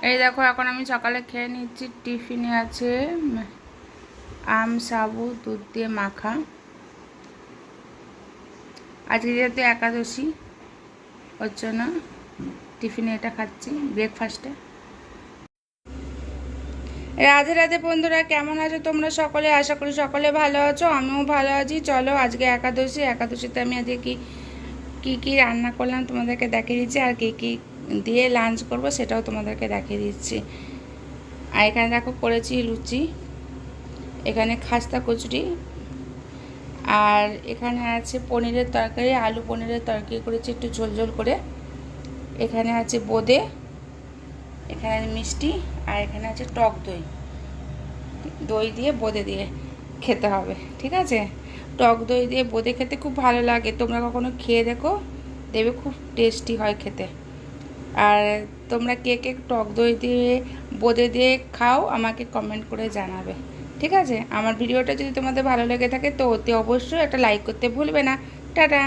এই দেখো এখন আমি সকালে খেয়ে নিচ্ছি। টিফিনে আছে আম সাবু দুধ দিয়ে মাখা। আজকে যেহেতু একাদশী ওর জন্য টিফিনে এটা খাচ্ছি ব্রেকফাস্টে। রাধে রাধে বন্ধুরা, কেমন আছো তোমরা সকলে? আশা করি সকলে ভালো আছো, আমিও ভালো আছি। চলো আজকে একাদশীতে আমি আজকে কি কি রান্না করলাম তোমাদেরকে দেখিয়ে দিচ্ছি, আর কি কি দিয়ে লাঞ্চ করব সেটাও তোমাদেরকে দেখিয়ে দিচ্ছি। আর এখানে দেখো করেছি লুচি, এখানে খাস্তা কচুরি, আর এখানে আছে পনিরের তরকারি, আলু পনিরের তরকারি করেছি একটু ঝোল ঝোল করে। এখানে আছে বোঁদে, এখানে মিষ্টি, আর এখানে আছে টক দই। দই দিয়ে বোঁদে দিয়ে খেতে হবে, ঠিক আছে? টক দই দিয়ে বোঁদে খেতে খুব ভালো লাগে, তোমরা কখনো খেয়ে দেখো, দেখবে খুব টেস্টি হয় খেতে। আর তোমরা কে কে টক দই দিয়ে বোঁদে দিয়ে খাও আমাকে কমেন্ট করে জানাবে, ঠিক আছে? আমার ভিডিওটা যদি তোমাদের ভালো লেগে থাকে তো অতি অবশ্যই একটা লাইক করতে ভুলবে না। টাটা।